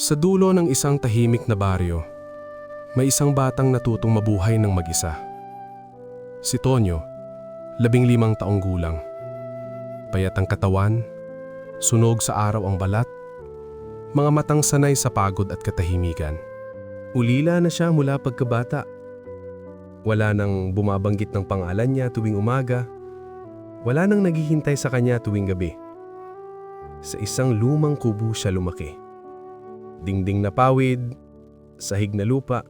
Sa dulo ng isang tahimik na baryo, may isang batang natutong mabuhay ng mag-isa. Si Tonyo, 15 taong gulang. Payat ang katawan, sunog sa araw ang balat, mga matang sanay sa pagod at katahimikan. Ulila na siya mula pagkabata. Wala nang bumabanggit ng pangalan niya tuwing umaga. Wala nang naghihintay sa kanya tuwing gabi. Sa isang lumang kubo siya lumaki. Dingding na pawid, sahig na lupa,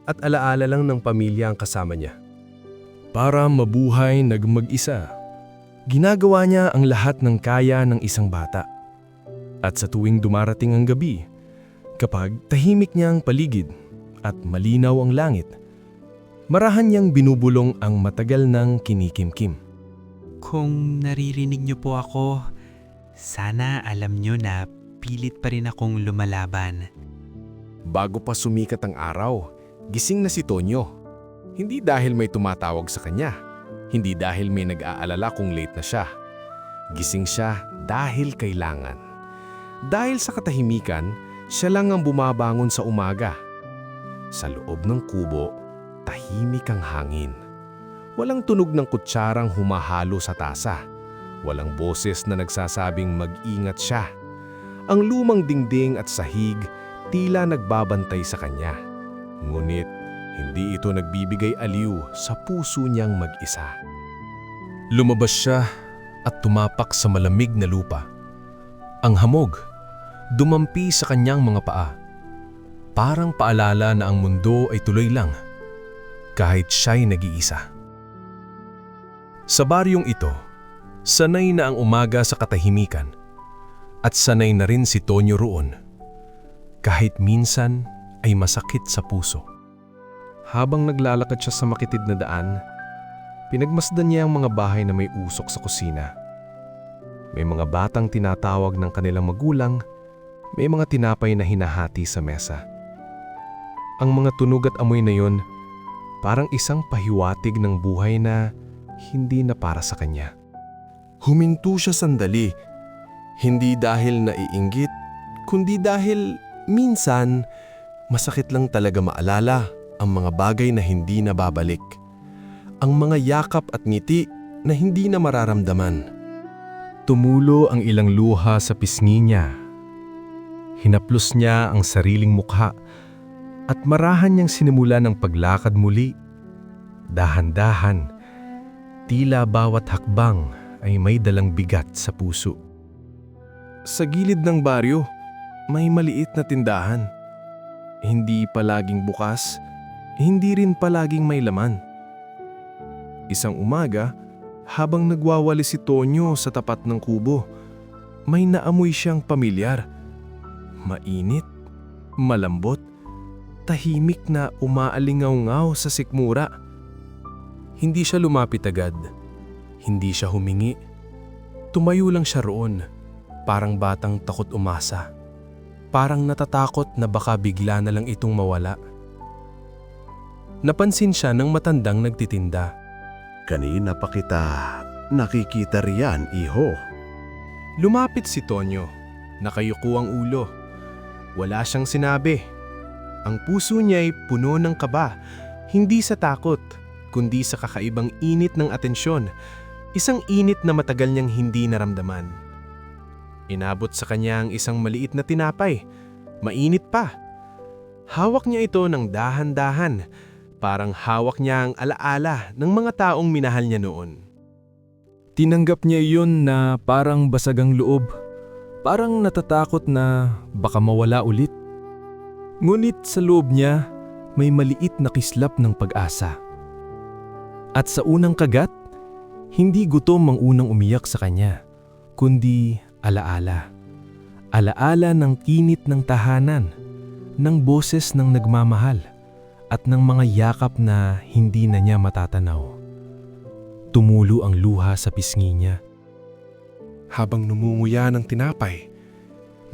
at alaala lang ng pamilya ang kasama niya. Para mabuhay mag-isa, ginagawa niya ang lahat ng kaya ng isang bata. At sa tuwing dumarating ang gabi, kapag tahimik niya ang paligid at malinaw ang langit, marahan niyang binubulong ang matagal ng kinikimkim. Kung naririnig niyo po ako, sana alam niyo na pilit pa rin akong lumalaban. Bago pa sumikat ang araw, gising na si Tonyo. Hindi dahil may tumatawag sa kanya, hindi dahil may nag-aalala kung late na siya. Gising siya dahil kailangan. Dahil sa katahimikan, siya lang ang bumabangon sa umaga. Sa loob ng kubo, tahimik ang hangin. Walang tunog ng kutsarang humahalo sa tasa. Walang boses na nagsasabing mag-ingat siya. Ang lumang dingding at sahig tila nagbabantay sa kanya. Ngunit hindi ito nagbibigay aliw sa puso niyang mag-isa. Lumabas siya at tumapak sa malamig na lupa. Ang hamog, dumampi sa kanyang mga paa. Parang paalala na ang mundo ay tuloy lang, kahit siya'y nag-iisa. Sa baryong ito, sanay na ang umaga sa katahimikan. At sanay na rin si Tonyo roon, kahit minsan ay masakit sa puso. Habang naglalakad siya sa makitid na daan, pinagmasdan niya ang mga bahay na may usok sa kusina. May mga batang tinatawag ng kanilang magulang, may mga tinapay na hinahati sa mesa. Ang mga tunog at amoy na yun, parang isang pahiwatig ng buhay na hindi na para sa kanya. Huminto siya sandali. Hindi dahil naiinggit, kundi dahil minsan masakit lang talaga maalala ang mga bagay na hindi na babalik. Ang mga yakap at ngiti na hindi na mararamdaman. Tumulo ang ilang luha sa pisngi niya. Hinaplos niya ang sariling mukha at marahan niyang sinimula ng paglakad muli. Dahan-dahan, tila bawat hakbang ay may dalang bigat sa puso. Sa gilid ng baryo, may maliit na tindahan. Hindi palaging bukas, hindi rin palaging may laman. Isang umaga, habang nagwawali si Tonyo sa tapat ng kubo, may naamoy siyang pamilyar. Mainit, malambot, tahimik na umaalingaw-ngaw sa sikmura. Hindi siya lumapit agad, hindi siya humingi. Tumayo lang siya roon. Parang batang takot umasa. Parang natatakot na baka bigla na lang itong mawala. Napansin siya ng matandang nagtitinda. Kanina pa kita nakikita riyan, iho. Lumapit si Tonyo. Nakayuko ang ulo. Wala siyang sinabi. Ang puso niya ay puno ng kaba. Hindi sa takot, kundi sa kakaibang init ng atensyon. Isang init na matagal niyang hindi naramdaman. Inabot sa kanya ang isang maliit na tinapay. Mainit pa. Hawak niya ito ng dahan-dahan. Parang hawak niya ang alaala ng mga taong minahal niya noon. Tinanggap niya iyon na parang basag ang loob. Parang natatakot na baka mawala ulit. Ngunit sa loob niya, may maliit na kislap ng pag-asa. At sa unang kagat, hindi gutom ang unang umiyak sa kanya, kundi alaala. Alaala ng init ng tahanan, ng boses ng nagmamahal, at ng mga yakap na hindi na niya matatanaw. Tumulo ang luha sa pisngi niya. Habang numunguya ng tinapay,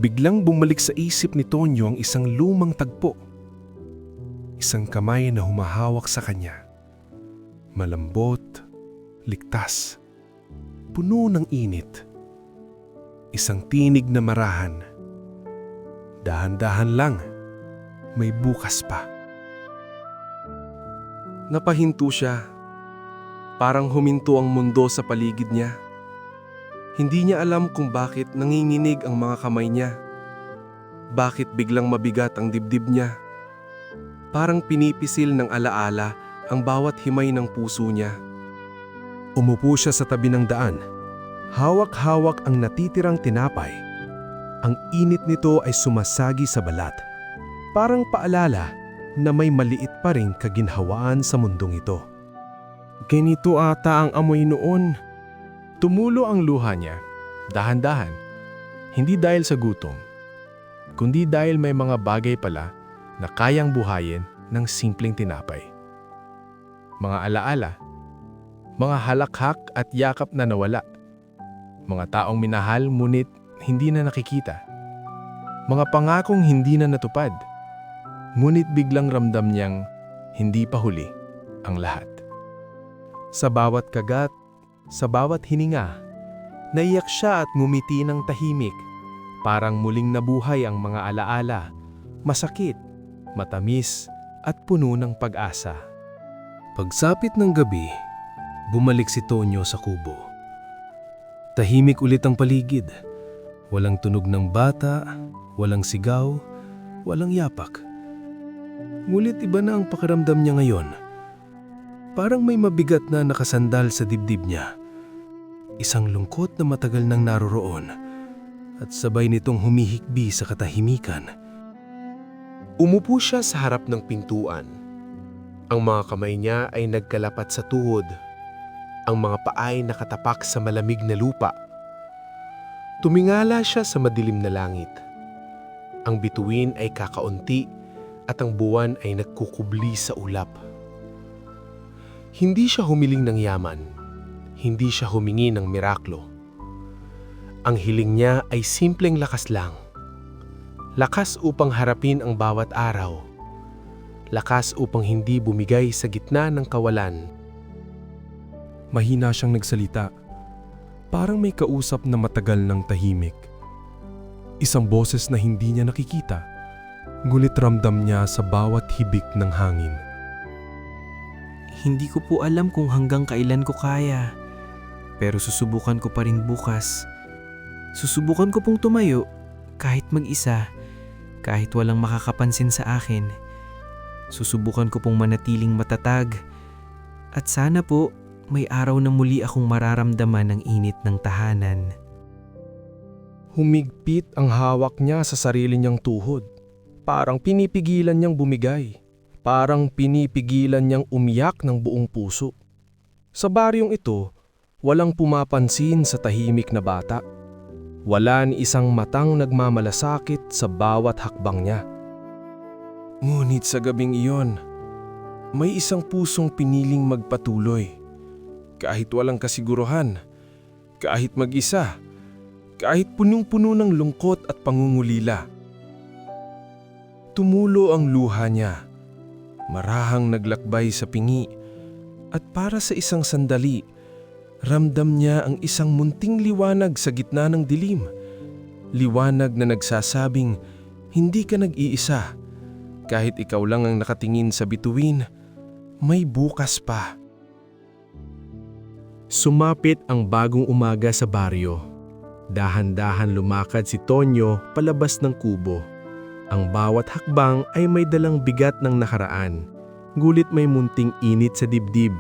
biglang bumalik sa isip ni Tonyo ang isang lumang tagpo. Isang kamay na humahawak sa kanya. Malambot, ligtas, puno ng init. Isang tinig na marahan. Dahan-dahan lang. May bukas pa. Napahinto siya. Parang huminto ang mundo sa paligid niya. Hindi niya alam kung bakit nanginginig ang mga kamay niya. Bakit biglang mabigat ang dibdib niya. Parang pinipisil ng alaala ang bawat himay ng puso niya. Umupo siya sa tabi ng daan. Hawak-hawak ang natitirang tinapay. Ang init nito ay sumasagi sa balat. Parang paalala na may maliit pa ring kaginhawaan sa mundong ito. Ganito ata ang amoy noon. Tumulo ang luha niya, dahan-dahan, hindi dahil sa gutom, kundi dahil may mga bagay pala na kayang buhayin ng simpleng tinapay. Mga alaala, mga halakhak at yakap na nawala, mga taong minahal ngunit hindi na nakikita, mga pangakong hindi na natupad, ngunit biglang ramdam niyang hindi pa huli ang lahat. Sa bawat kagat, sa bawat hininga, naiyak siya at ngumiti ng tahimik. Parang muling nabuhay ang mga alaala, masakit, matamis, at puno ng pag-asa. Pagsapit ng gabi, bumalik si Tonyo sa kubo. Tahimik ulit ang paligid. Walang tunog ng bata, walang sigaw, walang yapak. Ngunit iba na ang pakiramdam niya ngayon. Parang may mabigat na nakasandal sa dibdib niya. Isang lungkot na matagal nang naroroon at sabay nitong humihikbi sa katahimikan. Umupo siya sa harap ng pintuan. Ang mga kamay niya ay nagkalapat sa tuhod. Ang mga paa ay nakatapak sa malamig na lupa. Tumingala siya sa madilim na langit. Ang bituin ay kakaunti at ang buwan ay nagkukubli sa ulap. Hindi siya humiling ng yaman. Hindi siya humingi ng miraklo. Ang hiling niya ay simpleng lakas lang. Lakas upang harapin ang bawat araw. Lakas upang hindi bumigay sa gitna ng kawalan. Mahina siyang nagsalita. Parang may kausap na matagal ng tahimik. Isang boses na hindi niya nakikita. Ngunit ramdam niya sa bawat hibik ng hangin. Hindi ko po alam kung hanggang kailan ko kaya. Pero susubukan ko pa rin bukas. Susubukan ko pong tumayo kahit mag-isa, kahit walang makakapansin sa akin. Susubukan ko pong manatiling matatag. At sana po may araw na muli akong mararamdaman ang init ng tahanan. Humigpit ang hawak niya sa sarili niyang tuhod. Parang pinipigilan niyang bumigay. Parang pinipigilan niyang umiyak ng buong puso. Sa baryong ito, walang pumapansin sa tahimik na bata. Wala ni isang matang nagmamalasakit sa bawat hakbang niya. Ngunit sa gabing iyon, may isang pusong piniling magpatuloy. Kahit walang kasiguruhan, kahit mag-isa, kahit punong-puno ng lungkot at pangungulila. Tumulo ang luha niya, marahang naglakbay sa pingi, at para sa isang sandali, ramdam niya ang isang munting liwanag sa gitna ng dilim. Liwanag na nagsasabing, hindi ka nag-iisa. Kahit ikaw lang ang nakatingin sa bituin, may bukas pa. Sumapit ang bagong umaga sa baryo. Dahan-dahan lumakad si Tonyo palabas ng kubo. Ang bawat hakbang ay may dalang bigat ng nakaraan. Ngulit may munting init sa dibdib.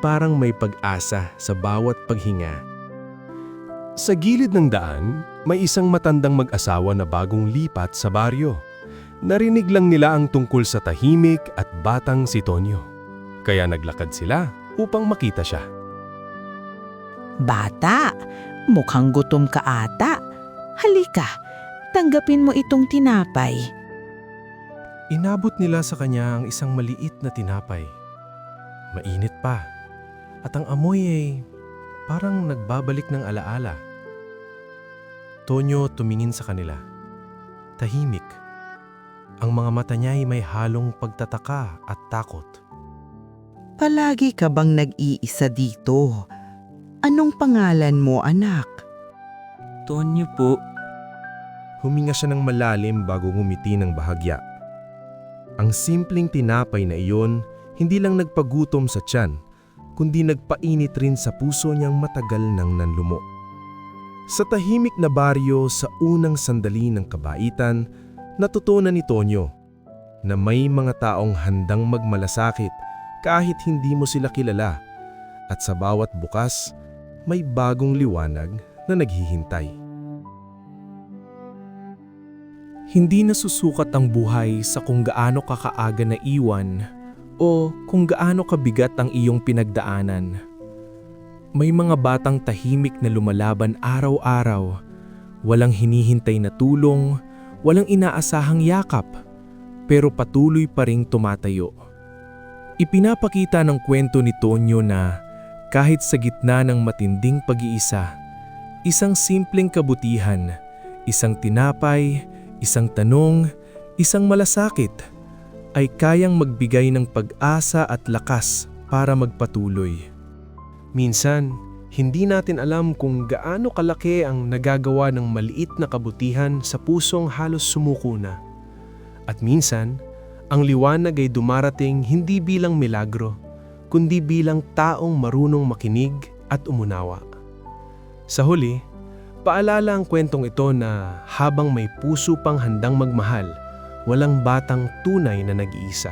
Parang may pag-asa sa bawat paghinga. Sa gilid ng daan, may isang matandang mag-asawa na bagong lipat sa baryo. Narinig lang nila ang tungkol sa tahimik at batang si Tonyo. Kaya naglakad sila upang makita siya. Bata, mukhang gutom ka ata. Halika, tanggapin mo itong tinapay. Inabot nila sa kanya ang isang maliit na tinapay. Mainit pa. At ang amoy ay parang nagbabalik ng alaala. Tonyo tumingin sa kanila. Tahimik. Ang mga mata niya ay may halong pagtataka at takot. Palagi ka bang nag-iisa dito? Anong pangalan mo, anak? Tonyo po. Huminga siya ng malalim bago ngumiti ng bahagya. Ang simpleng tinapay na iyon hindi lang nagpagutom sa tiyan, kundi nagpainit rin sa puso niyang matagal nang nanlumo. Sa tahimik na baryo sa unang sandali ng kabaitan, natutunan ni Tonyo na may mga taong handang magmalasakit kahit hindi mo sila kilala, at sa bawat bukas, may bagong liwanag na naghihintay. Hindi nasusukat ang buhay sa kung gaano ka kaaga na iwan o kung gaano kabigat ang iyong pinagdaanan. May mga batang tahimik na lumalaban araw-araw, walang hinihintay na tulong, walang inaasahang yakap, pero patuloy pa ring tumatayo. Ipinapakita ng kwento ni Tonyo na kahit sa gitna ng matinding pag-iisa, isang simpleng kabutihan, isang tinapay, isang tanong, isang malasakit, ay kayang magbigay ng pag-asa at lakas para magpatuloy. Minsan, hindi natin alam kung gaano kalaki ang nagagawa ng maliit na kabutihan sa pusong halos sumuko na. At minsan, ang liwanag ay dumarating hindi bilang milagro, kundi bilang taong marunong makinig at umunawa. Sa huli, paalala ang kwentong ito na habang may puso pang handang magmahal, walang batang tunay na nag-iisa.